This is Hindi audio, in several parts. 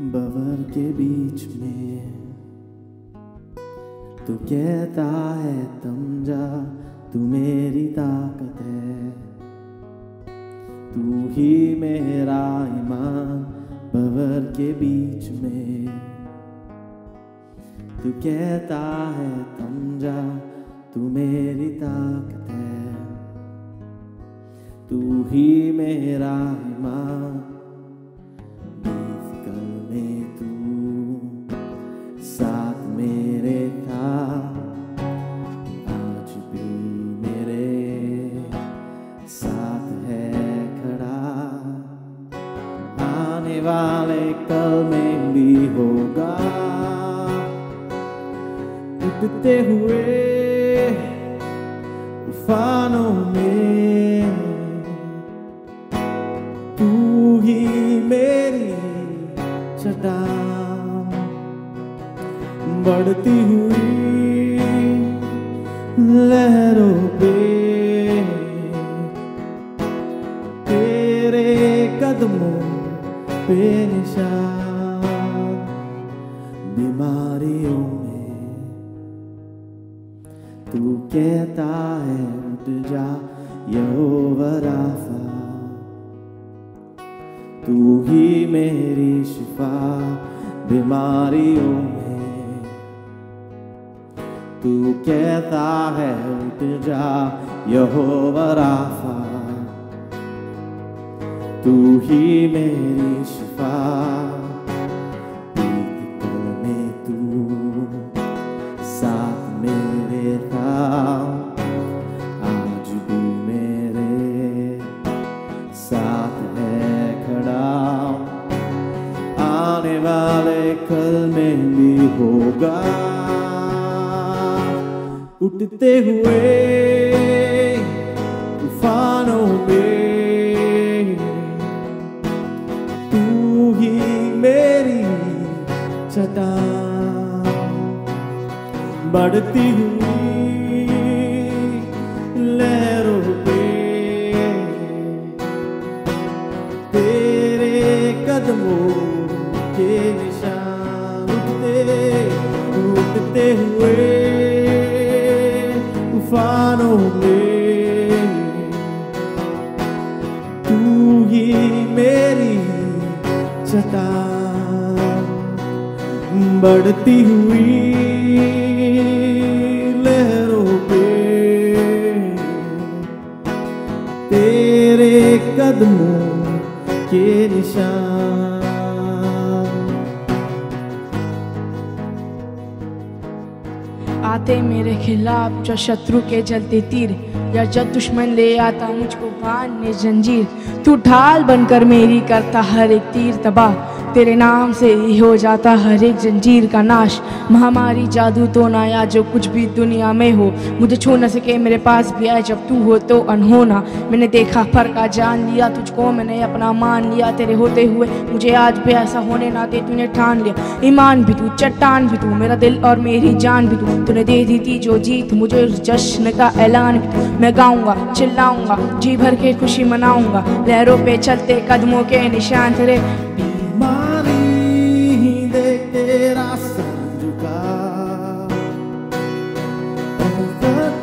बवर के बीच में तू कहता है थम जा, तू मेरी ताकत है, तू ही मेरा ईमान। बवर के बीच में तू कहता है थम जा, तू मेरी ताकत है, तू ही मेरा ईमान। साथ मेरे था, आज भी मेरे साथ है खड़ा, आने वाले कल में भी होगा। उठते हुए तूफानों में तू ही मेरी चट्टान, बढ़ती हुई लहरों पे तेरे कदमों पे निशान। बीमारियों में तू कहता है उठ जा, यहोवा राफा, तू ही मेरी शिफा। बीमारियों में तू कहता है उठ जा, यहोवा राफा, तू ही मेरी शिफा। बीत कल में तू साथ मेरे था, आज भी मेरे साथ है खड़ा, आने वाले कल में भी होगा। उठते हुए तूफानों में तू ही मेरी चट्टान, बढ़ती हुई लहरों पे तेरे कदमों के निशान। उठते हुए तूफानों में तू ही मेरी चट्टान, बढ़ती हुई लहरों पे तेरे कदमों के निशान। आते मेरे खिलाफ जो शत्रु के जलते तीर, या जब दुश्मन ले आता मुझको बांधने जंजीर, तू ढाल बनकर मेरी करता हर एक तीर तबाह। तेरे नाम से ही हो जाता हर एक जंजीर का नाश। महामारी जादू तो ना या जो कुछ भी दुनिया में हो, मुझे छू न सके मेरे पास भी आए जब तू हो तो अनहोना। मैंने देखा फर्का जान लिया तुझको, मैंने अपना मान लिया तेरे होते हुए, मुझे आज भी ऐसा होने ना दे तूने ठान लिया। ईमान भी तू, चट्टान भी तू, मेरा दिल और मेरी जान भी तू, तूने दे दी थी जो जीत मुझे उस जश्न का ऐलान भी तू। मैं गाऊंगा चिल्लाऊंगा जी भर के खुशी मनाऊंगा, लहरों पे चलते कदमों के निशान तेरे। तेरा सर झुका,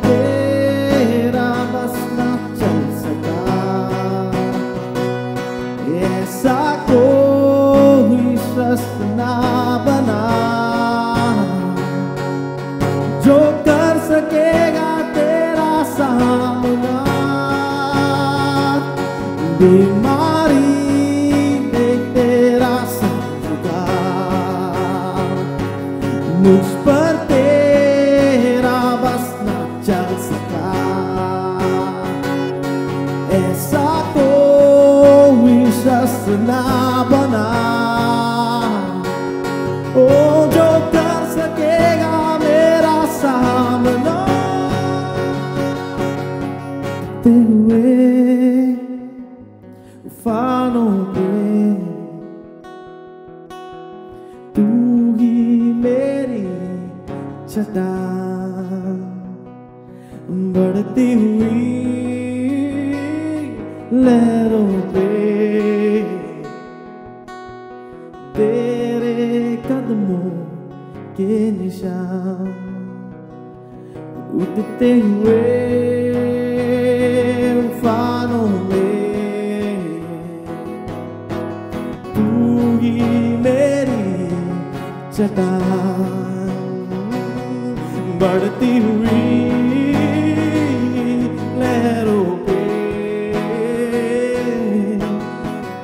तेरा बस ना चल सका, ऐसा कोई शस्त्र ना बना जो कर सकेगा तेरा सामना। बीमारी मुझ पर तेरा बस न चल सका, ऐसा कोई शस्त्र ना बना ओ जो कर सकेगा मेरा सामना। उठते हुए तूफानों पे तू ही मेरी चट्टान, बढ़ती हुई लहरों पे तेरे निशान, उठते हुए उफानों में तू ही मेरी चट्टान, बढ़ती हुई लहरों पे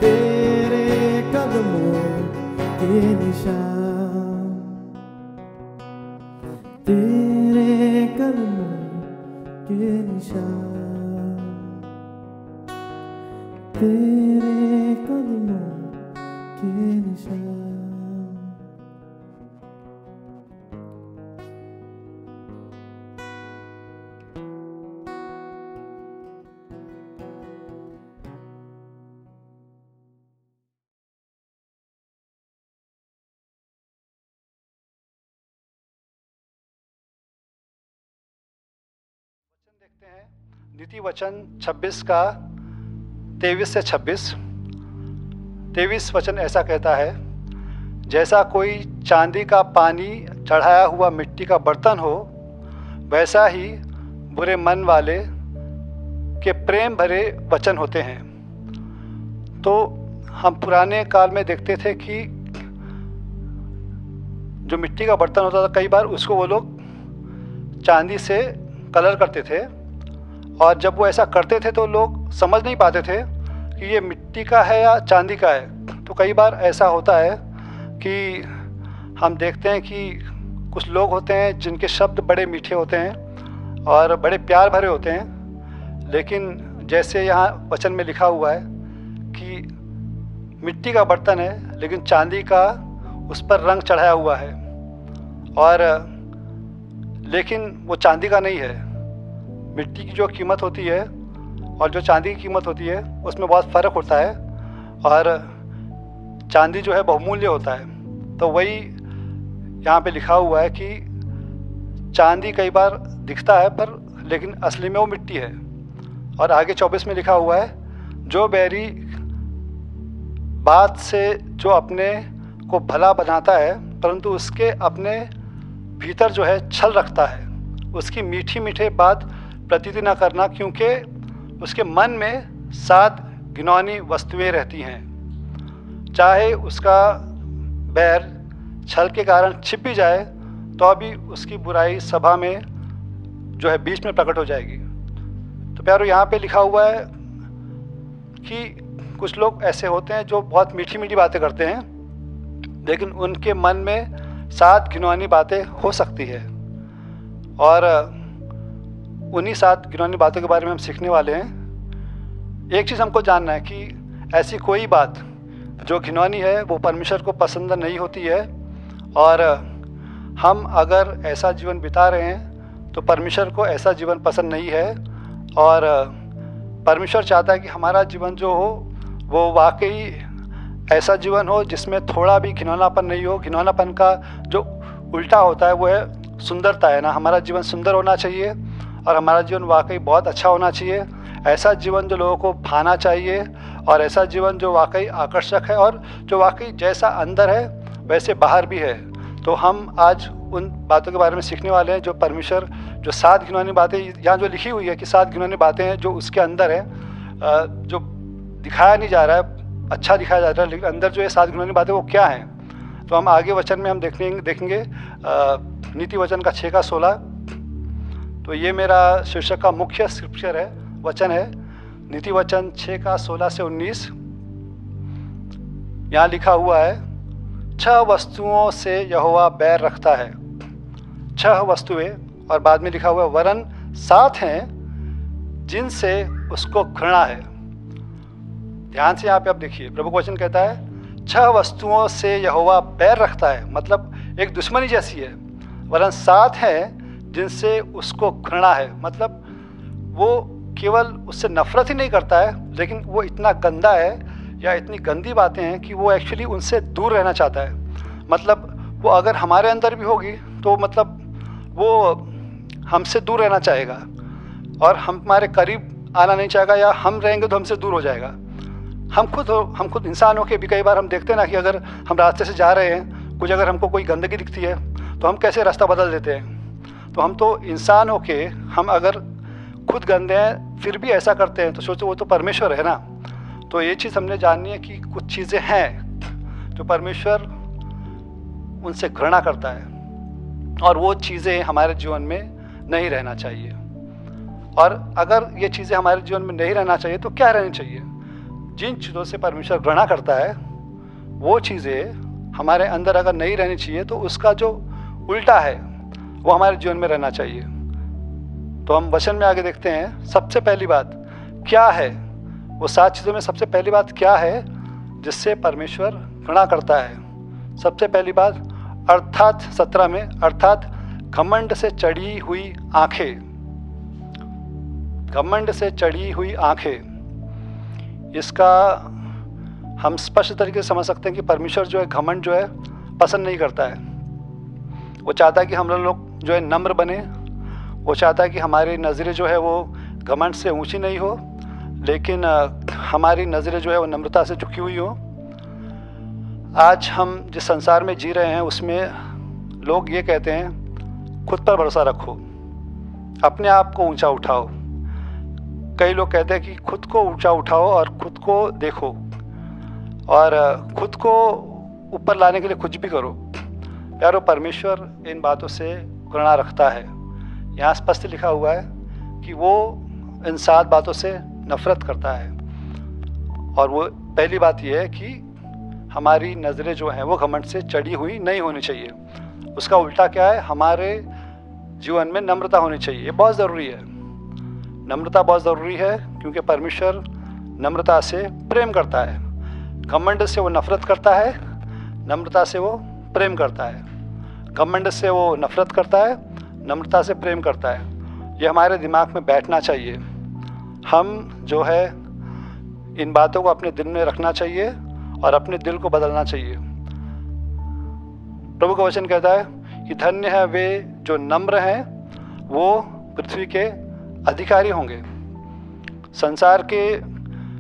तेरे कदमों के निशान, तेरे कदमों के निशान, तेरे कदमों के निशान। देखते हैं नीति वचन 26 का 23 से 26। 23 वचन ऐसा कहता है, जैसा कोई चांदी का पानी चढ़ाया हुआ मिट्टी का बर्तन हो, वैसा ही बुरे मन वाले के प्रेम भरे वचन होते हैं। तो हम पुराने काल में देखते थे कि जो मिट्टी का बर्तन होता था, कई बार उसको वो लोग चांदी से कलर करते थे, और जब वो ऐसा करते थे तो लोग समझ नहीं पाते थे कि ये मिट्टी का है या चांदी का है। तो कई बार ऐसा होता है कि हम देखते हैं कि कुछ लोग होते हैं जिनके शब्द बड़े मीठे होते हैं और बड़े प्यार भरे होते हैं, लेकिन जैसे यहाँ वचन में लिखा हुआ है कि मिट्टी का बर्तन है लेकिन चांदी का उस पर रंग चढ़ाया हुआ है, और लेकिन वो चांदी का नहीं है। मिट्टी की जो कीमत होती है और जो चांदी की कीमत होती है उसमें बहुत फ़र्क होता है, और चांदी जो है बहुमूल्य होता है। तो वही यहाँ पे लिखा हुआ है कि चांदी कई बार दिखता है पर लेकिन असली में वो मिट्टी है। और आगे 24 में लिखा हुआ है, जो बैरी बात से जो अपने को भला बनाता है परंतु उसके अपने भीतर जो है छल रखता है, उसकी मीठी मीठे बात प्रतीति न करना, क्योंकि उसके मन में 7 घिनौनी वस्तुएं रहती हैं। चाहे उसका बैर छल के कारण छिप भी जाए तो भी उसकी बुराई सभा में जो है बीच में प्रकट हो जाएगी। तो प्यारो, यहाँ पे लिखा हुआ है कि कुछ लोग ऐसे होते हैं जो बहुत मीठी मीठी बातें करते हैं, लेकिन उनके मन में 7 घिनौनी बातें हो सकती है। और उन्हीं 7 घिनौनी बातों के बारे में हम सीखने वाले हैं। एक चीज़ हमको जानना है कि ऐसी कोई बात जो घिनौनी है वो परमेश्वर को पसंद नहीं होती है, और हम अगर ऐसा जीवन बिता रहे हैं तो परमेश्वर को ऐसा जीवन पसंद नहीं है। और परमेश्वर चाहता है कि हमारा जीवन जो हो वो वाकई ऐसा जीवन हो जिसमें थोड़ा भी घिनौनापन नहीं हो। घिनौनापन का जो उल्टा होता है वो है सुंदरता, है ना। हमारा जीवन सुंदर होना चाहिए और हमारा जीवन वाकई बहुत अच्छा होना चाहिए। ऐसा जीवन जो लोगों को भाना चाहिए, और ऐसा जीवन जो वाकई आकर्षक है और जो वाकई जैसा अंदर है वैसे बाहर भी है। तो हम आज उन बातों के बारे में सीखने वाले हैं जो परमेश्वर, जो 7 घिनौनी बातें यहाँ जो लिखी हुई है कि 7 घिनौनी बातें हैं जो उसके अंदर है, जो दिखाया नहीं जा रहा है, अच्छा दिखाया जा रहा है, लेकिन अंदर जो है 7 घिनौनी बातें वो क्या हैं। तो हम आगे वचन में हम देखेंगे नीति वचन का 6 का 16। तो ये मेरा शीर्षक का मुख्य स्क्रिप्चर है, वचन है नीति वचन 6 का 16 से 19। यहाँ लिखा हुआ है, 6 वस्तुओं से यहोवा बैर रखता है। 6 वस्तुएं, और बाद में लिखा हुआ है वरन 7 हैं जिनसे उसको घृणा है। ध्यान से यहाँ पे आप देखिए, प्रभु का वचन कहता है 6 वस्तुओं से यहोवा बैर रखता है, मतलब एक दुश्मनी जैसी है। वरन 7 हैं जिनसे उसको घृणा है, मतलब वो केवल उससे नफरत ही नहीं करता है, लेकिन वो इतना गंदा है या इतनी गंदी बातें हैं कि वो एक्चुअली उनसे दूर रहना चाहता है। मतलब वो अगर हमारे अंदर भी होगी तो मतलब वो हमसे दूर रहना चाहेगा और हमारे करीब आना नहीं चाहेगा, या हम रहेंगे तो हमसे दूर हो जाएगा। हम खुद इंसान होके भी कई बार हम देखते हैं ना कि अगर हम रास्ते से जा रहे हैं, कुछ अगर हमको कोई गंदगी दिखती है तो हम कैसे रास्ता बदल देते हैं। तो हम तो इंसान होके हम अगर खुद गंदे हैं फिर भी ऐसा करते हैं तो सोचो वो तो परमेश्वर है ना। तो ये चीज़ हमने जाननी है कि कुछ चीज़ें हैं जो परमेश्वर उनसे घृणा करता है और वो चीज़ें हमारे जीवन में नहीं रहना चाहिए। और अगर ये चीज़ें हमारे जीवन में नहीं रहना चाहिए तो क्या रहनी चाहिए? जिन चीज़ों से परमेश्वर घृणा करता है वो चीज़ें हमारे अंदर अगर नहीं रहनी चाहिए तो उसका जो उल्टा है वो हमारे जीवन में रहना चाहिए। तो हम वचन में आगे देखते हैं, सबसे पहली बात क्या है, वो 7 चीज़ों में सबसे पहली बात क्या है जिससे परमेश्वर घृणा करता है। सबसे पहली बात अर्थात 17 में, अर्थात घमंड से चढ़ी हुई आंखें। घमंड से चढ़ी हुई आंखें, इसका हम स्पष्ट तरीके से समझ सकते हैं कि परमेश्वर जो है घमंड जो है पसंद नहीं करता है। वो चाहता है कि हम लोग जो है नम्र बने, वो चाहता है कि हमारी नज़रें जो है वो घमंड से ऊंची नहीं हो लेकिन हमारी नज़रें जो है वो नम्रता से झुकी हुई हो। आज हम जिस संसार में जी रहे हैं उसमें लोग ये कहते हैं खुद पर भरोसा रखो, अपने आप को ऊंचा उठाओ। कई लोग कहते हैं कि खुद को ऊंचा उठाओ और खुद को देखो और खुद को ऊपर लाने के लिए कुछ भी करो। प्यारो, परमेश्वर इन बातों से घृणा रखता है। यहाँ स्पष्ट लिखा हुआ है कि वो इन 7 बातों से नफरत करता है। और वो पहली बात ये है कि हमारी नज़रें जो हैं वो घमंड से चढ़ी हुई नहीं होनी चाहिए। उसका उल्टा क्या है, हमारे जीवन में नम्रता होनी चाहिए। ये बहुत ज़रूरी है, नम्रता बहुत ज़रूरी है क्योंकि परमेश्वर नम्रता से प्रेम करता है। घमंड से वो नफ़रत करता है, नम्रता से वो प्रेम करता है। घमंड से वो नफ़रत करता है, नम्रता से प्रेम करता है। ये हमारे दिमाग में बैठना चाहिए। हम जो है इन बातों को अपने दिल में रखना चाहिए और अपने दिल को बदलना चाहिए। प्रभु का वचन कहता है कि धन्य है वे जो नम्र हैं, वो पृथ्वी के अधिकारी होंगे। संसार के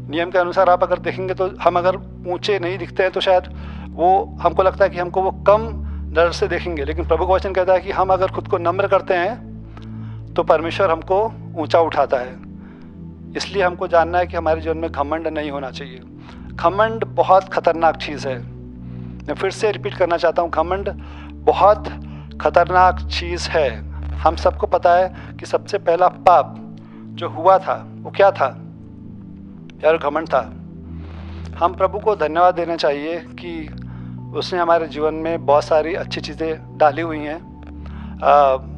नियम के अनुसार आप अगर देखेंगे तो हम अगर ऊंचे नहीं दिखते हैं तो शायद वो हमको लगता है कि हमको वो कम नज़र से देखेंगे, लेकिन प्रभु का वचन कहता है कि हम अगर खुद को नम्र करते हैं तो परमेश्वर हमको ऊंचा उठाता है। इसलिए हमको जानना है कि हमारे जीवन में घमंड नहीं होना चाहिए। घमंड बहुत खतरनाक चीज़ है। मैं फिर से रिपीट करना चाहता हूँ, घमंड बहुत खतरनाक चीज़ है। हम सबको पता है कि सबसे पहला पाप जो हुआ था वो क्या था यार? घमंड था। हम प्रभु को धन्यवाद देना चाहिए कि उसने हमारे जीवन में बहुत सारी अच्छी चीज़ें डाली हुई हैं,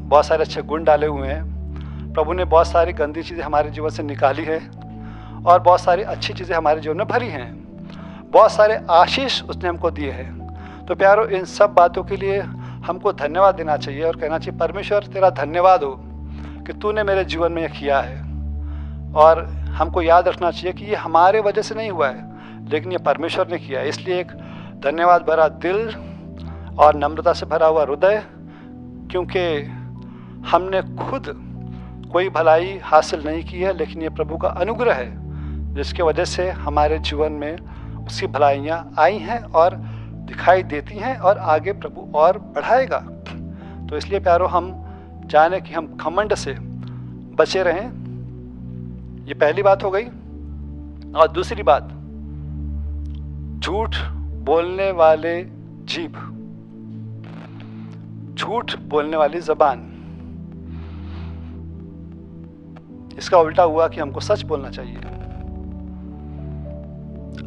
बहुत सारे अच्छे गुण डाले हुए हैं। प्रभु ने बहुत सारी गंदी चीज़ें हमारे जीवन से निकाली है और बहुत सारी अच्छी चीज़ें हमारे जीवन में भरी हैं। बहुत सारे आशीष उसने हमको दिए हैं। तो प्यारो, इन सब बातों के लिए हमको धन्यवाद देना चाहिए और कहना चाहिए परमेश्वर तेरा धन्यवाद हो कि तूने मेरे जीवन में ये किया है। और हमको याद रखना चाहिए कि ये हमारे वजह से नहीं हुआ है लेकिन ये परमेश्वर ने किया है। इसलिए एक धन्यवाद भरा दिल और नम्रता से भरा हुआ हृदय, क्योंकि हमने खुद कोई भलाई हासिल नहीं की है लेकिन ये प्रभु का अनुग्रह है जिसके वजह से हमारे जीवन में उसकी भलाइयाँ आई हैं और दिखाई देती हैं और आगे प्रभु और बढ़ाएगा। तो इसलिए प्यारो, हम जाने कि हम घमंड से बचे रहें। ये पहली बात हो गई। और दूसरी बात, झूठ बोलने वाले जीभ, झूठ बोलने वाली ज़बान। इसका उल्टा हुआ कि हमको सच बोलना चाहिए।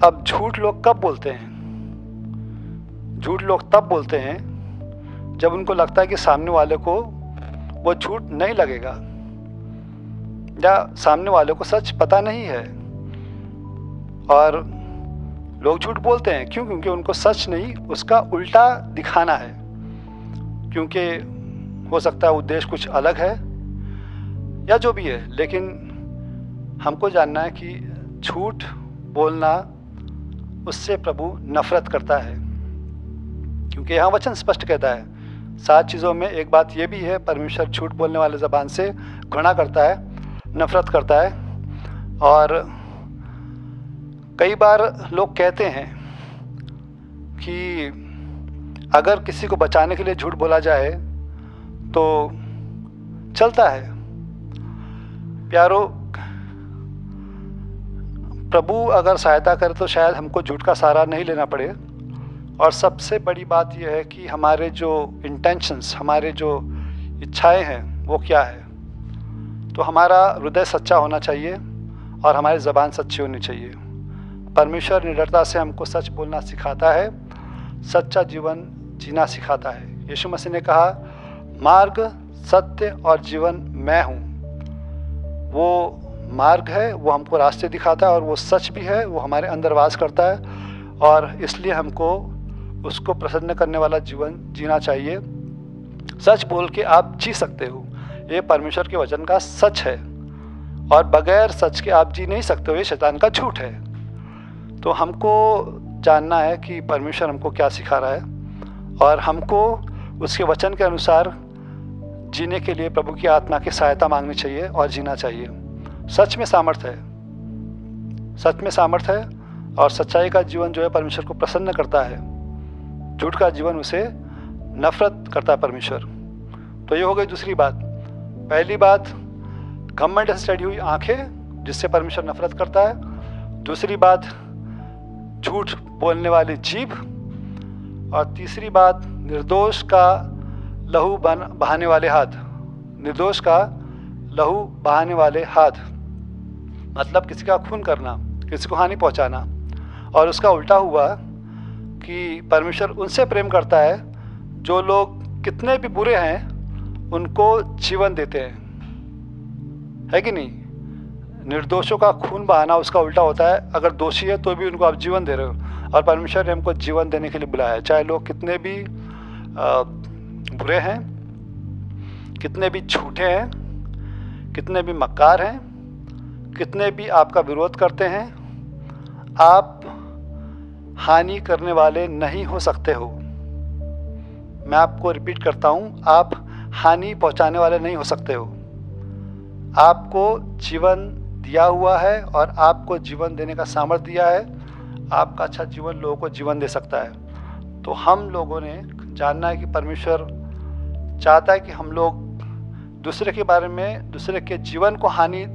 अब झूठ लोग कब बोलते हैं? झूठ लोग तब बोलते हैं जब उनको लगता है कि सामने वाले को वो झूठ नहीं लगेगा या सामने वाले को सच पता नहीं है। और लोग झूठ बोलते हैं क्यों? क्योंकि उनको सच नहीं, उसका उल्टा दिखाना है। क्योंकि हो सकता है उद्देश्य कुछ अलग है या जो भी है, लेकिन हमको जानना है कि झूठ बोलना उससे प्रभु नफरत करता है। क्योंकि यहाँ वचन स्पष्ट कहता है 7 चीज़ों में एक बात ये भी है, परमेश्वर झूठ बोलने वाले ज़बान से घृणा करता है, नफरत करता है। और कई बार लोग कहते हैं कि अगर किसी को बचाने के लिए झूठ बोला जाए तो चलता है। प्यारो, प्रभु अगर सहायता करे तो शायद हमको झूठ का सहारा नहीं लेना पड़े। और सबसे बड़ी बात यह है कि हमारे जो इंटेंशंस, हमारे जो इच्छाएं हैं वो क्या है। तो हमारा हृदय सच्चा होना चाहिए और हमारी ज़बान सच्ची होनी चाहिए। परमेश्वर निडरता से हमको सच बोलना सिखाता है, सच्चा जीवन जीना सिखाता है। यीशु मसीह ने कहा, मार्ग, सत्य और जीवन मैं हूँ। वो मार्ग है, वो हमको रास्ते दिखाता है, और वो सच भी है, वो हमारे अंदर वास करता है। और इसलिए हमको उसको प्रसन्न करने वाला जीवन जीना चाहिए। सच बोल के आप जी सकते हो, ये परमेश्वर के वचन का सच है। और बगैर सच के आप जी नहीं सकते हो, ये शैतान का झूठ है। तो हमको जानना है कि परमेश्वर हमको क्या सिखा रहा है, और हमको उसके वचन के अनुसार जीने के लिए प्रभु की आत्मा की सहायता मांगनी चाहिए और जीना चाहिए। सच में सामर्थ है, सच में सामर्थ है, और सच्चाई का जीवन जो है परमेश्वर को प्रसन्न करता है। झूठ का जीवन उसे नफरत करता है परमेश्वर। तो ये हो गई दूसरी बात। पहली बात, घमंड से चढ़ी हुई आंखें जिससे परमेश्वर नफरत करता है। दूसरी बात, झूठ बोलने वाली जीभ। और तीसरी बात, निर्दोष का लहू बहाने वाले हाथ। निर्दोष का लहू बहाने वाले हाथ मतलब किसी का खून करना, किसी को हानि पहुंचाना। और उसका उल्टा हुआ कि परमेश्वर उनसे प्रेम करता है जो लोग कितने भी बुरे हैं उनको जीवन देते हैं, है कि नहीं। निर्दोषों का खून बहाना उसका उल्टा होता है, अगर दोषी है तो भी उनको आप जीवन दे रहे हो। और परमेश्वर ने हमको जीवन देने के लिए बुलाया है, चाहे लोग कितने भी बुरे हैं, कितने भी झूठे हैं, कितने भी मक्कार हैं, कितने भी आपका विरोध करते हैं, आप हानि करने वाले नहीं हो सकते हो। मैं आपको रिपीट करता हूँ, आप हानि पहुँचाने वाले नहीं हो सकते हो। आपको जीवन दिया हुआ है और आपको जीवन देने का सामर्थ्य दिया है। आपका अच्छा जीवन लोगों को जीवन दे सकता है। तो हम लोगों ने जानना है कि परमेश्वर चाहता है कि हम लोग दूसरे के बारे में, दूसरे के जीवन को हानि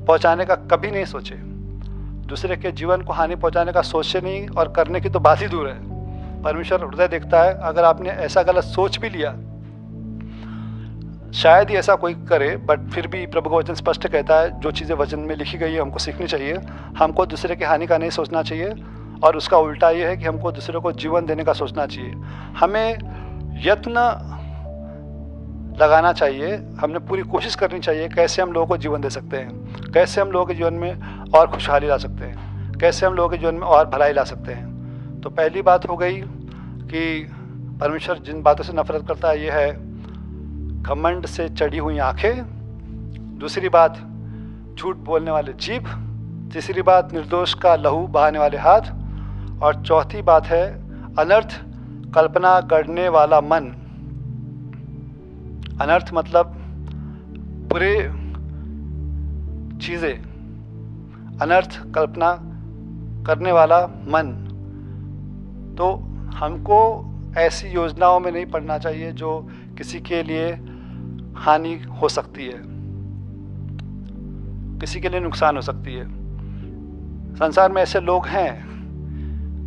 पहुंचाने का कभी नहीं सोचे। दूसरे के जीवन को हानि पहुंचाने का सोचे नहीं, और करने की तो बात ही दूर है। परमेश्वर हृदय देखता है। अगर आपने ऐसा गलत सोच भी लिया, शायद ही ऐसा कोई करे, बट फिर भी प्रभु का वचन स्पष्ट कहता है जो चीज़ें वचन में लिखी गई है हमको सीखनी चाहिए। हमको दूसरे की हानि का नहीं सोचना चाहिए, और उसका उल्टा ये है कि हमको दूसरे को जीवन देने का सोचना चाहिए। हमें यत्न लगाना चाहिए, हमने पूरी कोशिश करनी चाहिए कैसे हम लोगों को जीवन दे सकते हैं, कैसे हम लोगों के जीवन में और खुशहाली ला सकते हैं, कैसे हम लोगों के जीवन में और भलाई ला सकते हैं। तो पहली बात हो गई कि परमेश्वर जिन बातों से नफरत करता है, ये है घमंड से चढ़ी हुई आंखें। दूसरी बात, झूठ बोलने वाले जीभ। तीसरी बात, निर्दोष का लहू बहाने वाले हाथ। और चौथी बात है अनर्थ कल्पना करने वाला मन। अनर्थ मतलब बुरे चीज़ें, अनर्थ कल्पना करने वाला मन। तो हमको ऐसी योजनाओं में नहीं पड़ना चाहिए जो किसी के लिए हानि हो सकती है, किसी के लिए नुकसान हो सकती है। संसार में ऐसे लोग हैं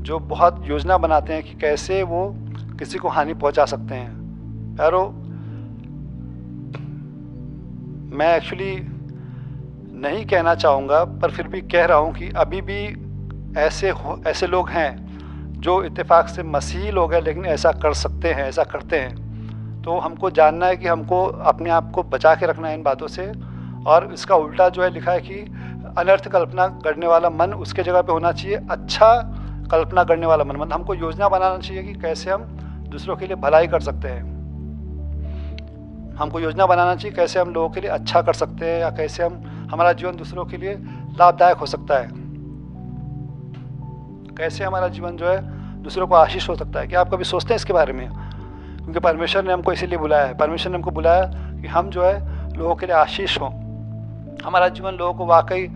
जो बहुत योजना बनाते हैं कि कैसे वो किसी को हानि पहुंचा सकते हैं। प्यारो, मैं एक्चुअली नहीं कहना चाहूँगा, पर फिर भी कह रहा हूँ कि अभी भी ऐसे लोग हैं जो इत्तेफाक से मसीही लोग हैं, लेकिन ऐसा कर सकते हैं, ऐसा करते हैं। तो हमको जानना है कि हमको अपने आप को बचा के रखना है इन बातों से। और इसका उल्टा जो है लिखा है कि अनर्थ कल्पना करने वाला मन, उसके जगह पे होना चाहिए अच्छा कल्पना करने वाला मन। मतलब हमको योजना बनाना चाहिए कि कैसे हम दूसरों के लिए भलाई कर सकते हैं। हमको योजना बनाना चाहिए कैसे हम लोगों के लिए अच्छा कर सकते हैं, या कैसे हमारा जीवन दूसरों के लिए लाभदायक हो सकता है, कैसे हमारा जीवन जो है दूसरों को आशीष हो सकता है। क्या आप कभी सोचते हैं इसके बारे में? क्योंकि परमेश्वर ने हमको इसीलिए बुलाया है। परमेश्वर ने हमको बुलाया कि हम जो है लोगों के लिए आशीष हों, हमारा जीवन लोगों को वाकई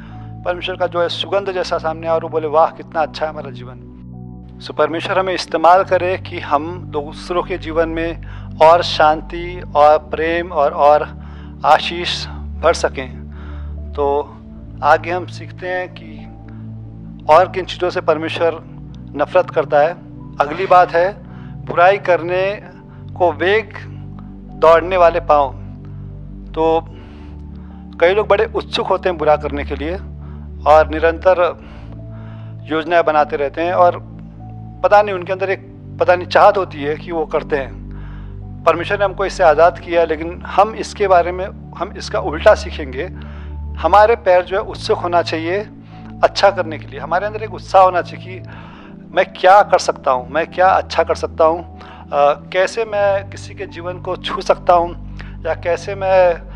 परमेश्वर का जो है सुगंध जैसा सामने आए और वो बोले वाह कितना अच्छा है हमारा जीवन। सो परमेश्वर हमें इस्तेमाल करे कि हम दूसरों के जीवन में और शांति और प्रेम और आशीष भर सकें। तो आगे हम सीखते हैं कि और किन चीज़ों से परमेश्वर नफरत करता है। अगली बात है बुराई करने को वेग दौड़ने वाले पाँव। तो कई लोग बड़े उत्सुक होते हैं बुरा करने के लिए और निरंतर योजनाएं बनाते रहते हैं और पता नहीं उनके अंदर एक चाहत होती है कि वो करते हैं। परमेश्वर ने हमको इससे आज़ाद किया, लेकिन हम इसके बारे में हम इसका उल्टा सीखेंगे। हमारे पैर जो है उत्सुक होना चाहिए अच्छा करने के लिए। हमारे अंदर एक उत्साह होना चाहिए कि मैं क्या कर सकता हूँ, मैं क्या अच्छा कर सकता हूँ, कैसे मैं किसी के जीवन को छू सकता हूँ, या कैसे मैं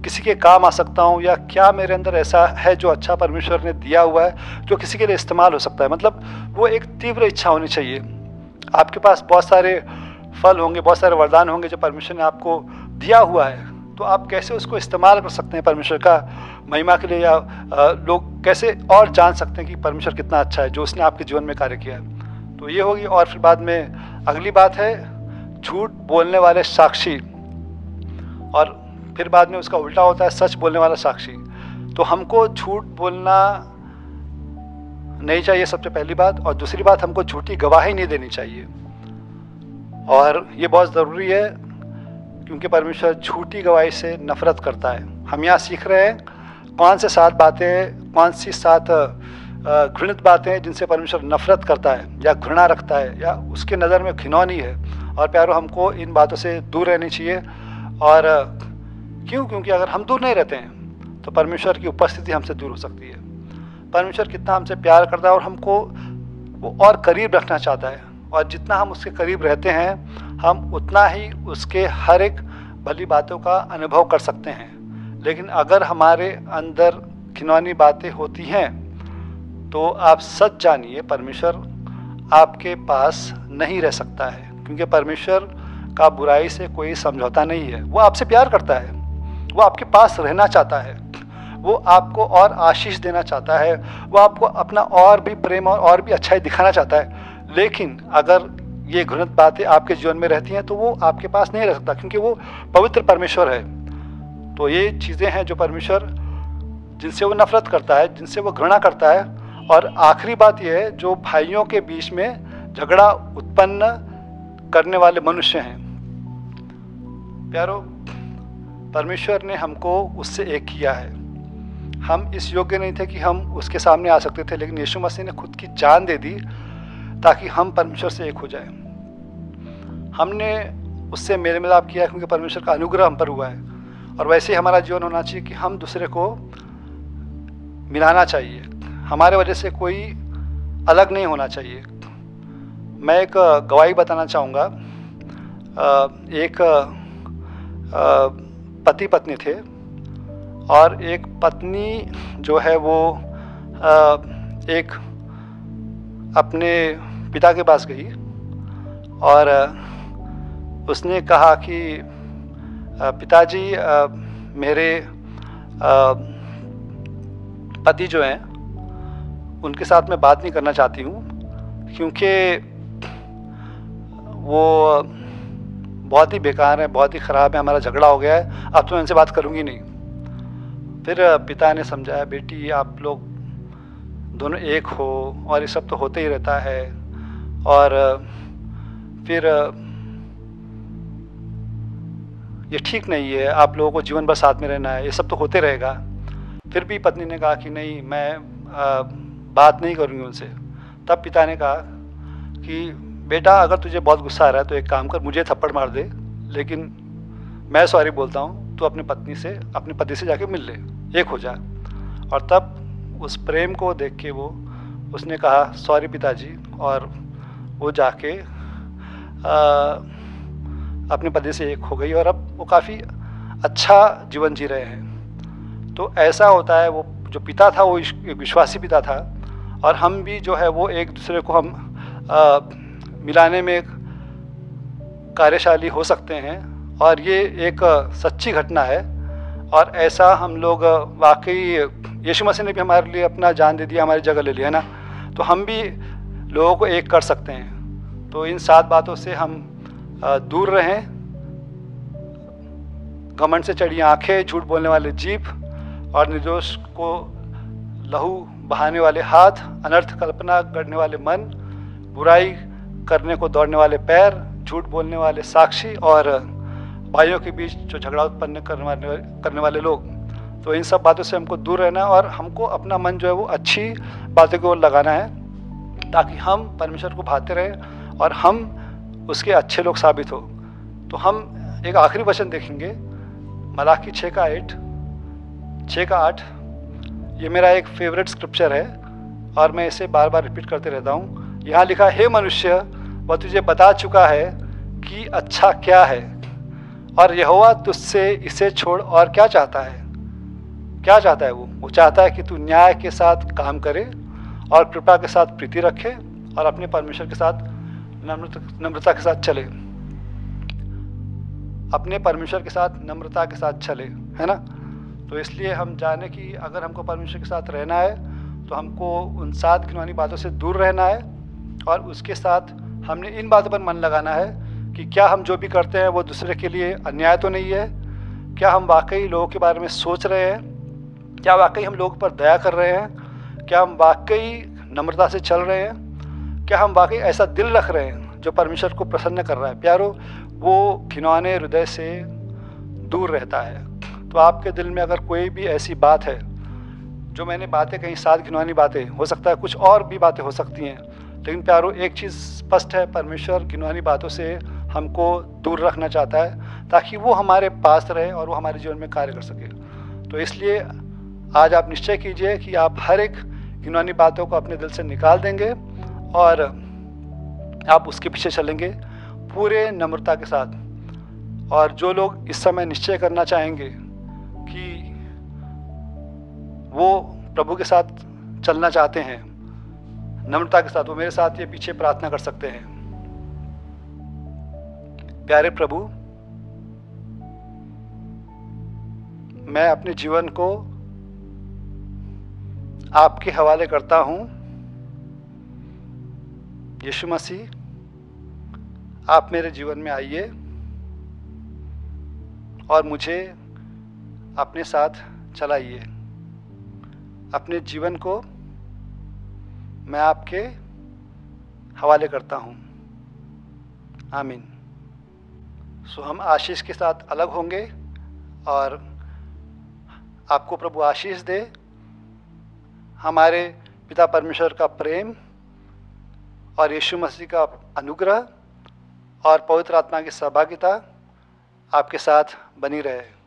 किसी के काम आ सकता हूँ, या क्या मेरे अंदर ऐसा है जो अच्छा परमेश्वर ने दिया हुआ है जो किसी के लिए इस्तेमाल हो सकता है। मतलब वो एक तीव्र इच्छा होनी चाहिए। आपके पास बहुत सारे फल होंगे, बहुत सारे वरदान होंगे जो परमेश्वर ने आपको दिया हुआ है, तो आप कैसे उसको इस्तेमाल कर सकते हैं परमेश्वर का महिमा के लिए, या लोग कैसे और जान सकते हैं कि परमेश्वर कितना अच्छा है जो उसने आपके जीवन में कार्य किया है। तो ये होगी। और फिर बाद में अगली बात है झूठ बोलने वाले साक्षी, और फिर बाद में उसका उल्टा होता है सच बोलने वाला साक्षी। तो हमको झूठ बोलना नहीं चाहिए सबसे पहली बात, और दूसरी बात हमको झूठी गवाही नहीं देनी चाहिए। और ये बहुत ज़रूरी है क्योंकि परमेश्वर झूठी गवाही से नफरत करता है। हम यहाँ सीख रहे हैं कौन से 7 बातें, कौन सी 7 घृणित बातें हैं जिनसे परमेश्वर नफरत करता है या घृणा रखता है या उसके नज़र में घिनौनी है। और प्यारो, हमको इन बातों से दूर रहनी चाहिए। और क्योंकि अगर हम दूर नहीं रहते हैं तो परमेश्वर की उपस्थिति हमसे दूर हो सकती है। परमेश्वर कितना हमसे प्यार करता है और हमको वो और करीब रखना चाहता है, और जितना हम उसके करीब रहते हैं हम उतना ही उसके हर एक भली बातों का अनुभव कर सकते हैं। लेकिन अगर हमारे अंदर घिनौनी बातें होती हैं तो आप सच जानिए परमेश्वर आपके पास नहीं रह सकता है, क्योंकि परमेश्वर का बुराई से कोई समझौता नहीं है। वो आपसे प्यार करता है, वो आपके पास रहना चाहता है, वो आपको और आशीष देना चाहता है, वो आपको अपना और भी प्रेम और भी अच्छाई दिखाना चाहता है। लेकिन अगर ये घृणित बातें आपके जीवन में रहती हैं तो वो आपके पास नहीं रह सकता, क्योंकि वो पवित्र परमेश्वर है। तो ये चीज़ें हैं जो परमेश्वर जिनसे वो नफरत करता है, जिनसे वो घृणा करता है। और आखिरी बात यह है, जो भाइयों के बीच में झगड़ा उत्पन्न करने वाले मनुष्य हैं। प्यारो, परमेश्वर ने हमको उससे एक किया है। हम इस योग्य नहीं थे कि हम उसके सामने आ सकते थे, लेकिन यीशु मसीह ने खुद की जान दे दी ताकि हम परमेश्वर से एक हो जाए। हमने उससे मेल मिलाप किया क्योंकि परमेश्वर का अनुग्रह हम पर हुआ है। और वैसे ही हमारा जीवन होना चाहिए कि हम दूसरे को मिलाना चाहिए, हमारे वजह से कोई अलग नहीं होना चाहिए। मैं एक गवाही बताना चाहूँगा। एक पति पत्नी थे, और एक पत्नी जो है वो एक अपने पिता के पास गई और उसने कहा कि पिताजी, मेरे पति जो हैं उनके साथ मैं बात नहीं करना चाहती हूँ, क्योंकि वो बहुत ही बेकार है, बहुत ही ख़राब है, हमारा झगड़ा हो गया है, अब तो मैं उनसे बात करूँगी नहीं। फिर पिता ने समझाया, बेटी आप लोग दोनों एक हो और ये सब तो होते ही रहता है, और फिर ये ठीक नहीं है, आप लोगों को जीवन भर साथ में रहना है, ये सब तो होते रहेगा। फिर भी पत्नी ने कहा कि नहीं, मैं बात नहीं करूँगी उनसे। तब पिता ने कहा कि बेटा, अगर तुझे बहुत गुस्सा आ रहा है तो एक काम कर, मुझे थप्पड़ मार दे, लेकिन मैं सॉरी बोलता हूँ, तू अपने पति से जाके मिल ले, एक हो जा। और तब उस प्रेम को देख के उसने कहा सॉरी पिताजी, और वो जाके अपने पति से एक हो गई, और अब वो काफ़ी अच्छा जीवन जी रहे हैं। तो ऐसा होता है, वो जो पिता था वो एक विश्वासी पिता था, और हम भी जो है वो एक दूसरे को हम मिलाने में कार्यशाली हो सकते हैं। और ये एक सच्ची घटना है, और ऐसा हम लोग वाकई, यीशु मसीह ने भी हमारे लिए अपना जान दे दिया, हमारी जगह ले लिया है ना। तो हम भी लोगों को एक कर सकते हैं। तो इन 7 बातों से हम दूर रहें। घमंड से चढ़ी आंखें, झूठ बोलने वाले जीभ और निर्दोष को लहू बहाने वाले हाथ, अनर्थ कल्पना करने वाले मन, बुराई करने को दौड़ने वाले पैर, झूठ बोलने वाले साक्षी और भाइयों के बीच जो झगड़ा उत्पन्न करने वाले लोग। तो इन सब बातों से हमको दूर रहना है और हमको अपना मन जो है वो अच्छी बातों की ओर लगाना है, ताकि हम परमेश्वर को भाते रहें और हम उसके अच्छे लोग साबित हो। तो हम एक आखिरी वचन देखेंगे, मलाकी 6:8। ये मेरा एक फेवरेट स्क्रिप्चर है और मैं इसे बार बार रिपीट करते रहता हूँ। यहाँ लिखा, हे मनुष्य, वह तुझे बता चुका है कि अच्छा क्या है, और यहोवा तुझसे इसे छोड़ और क्या चाहता है। क्या चाहता है वो चाहता है कि तू न्याय के साथ काम करे और कृपा के साथ प्रीति रखे और अपने परमेश्वर के साथ नम्रता के साथ चले। अपने परमेश्वर के साथ नम्रता के साथ चले, है ना। तो इसलिए हम जाने कि अगर हमको परमेश्वर के साथ रहना है तो हमको उन 7 घिनौनी बातों से दूर रहना है, और उसके साथ हमने इन बातों पर मन लगाना है कि क्या हम जो भी करते हैं वो दूसरे के लिए अन्याय तो नहीं है, क्या हम वाकई लोगों के बारे में सोच रहे हैं, क्या वाकई हम लोगों पर दया कर रहे हैं, क्या हम वाकई नम्रता से चल रहे हैं, क्या हम वाकई ऐसा दिल रख रहे हैं जो परमेश्वर को प्रसन्न कर रहा है। प्यारो, वो घिनौने हृदय से दूर रहता है। तो आपके दिल में अगर कोई भी ऐसी बात है, जो मैंने बातें कहीं 7 घिनौनी बातें, हो सकता है कुछ और भी बातें हो सकती हैं, लेकिन प्यारो एक चीज़ स्पष्ट है, परमेश्वर घिनौनी बातों से हमको दूर रखना चाहता है ताकि वो हमारे पास रहे और वो हमारे जीवन में कार्य कर सके। तो इसलिए आज आप निश्चय कीजिए कि आप हर एक घिनौनी बातों को अपने दिल से निकाल देंगे और आप उसके पीछे चलेंगे पूरे नम्रता के साथ। और जो लोग इस समय निश्चय करना चाहेंगे कि वो प्रभु के साथ चलना चाहते हैं नम्रता के साथ, वो मेरे साथ ये पीछे प्रार्थना कर सकते हैं। प्यारे प्रभु, मैं अपने जीवन को आपके हवाले करता हूँ। यीशु मसीह, आप मेरे जीवन में आइए और मुझे अपने साथ चलाइए। अपने जीवन को मैं आपके हवाले करता हूँ। आमीन। सो हम आशीष के साथ अलग होंगे और आपको प्रभु आशीष दे। हमारे पिता परमेश्वर का प्रेम और यीशु मसीह का अनुग्रह और पवित्र आत्मा की सहभागिता आपके साथ बनी रहे।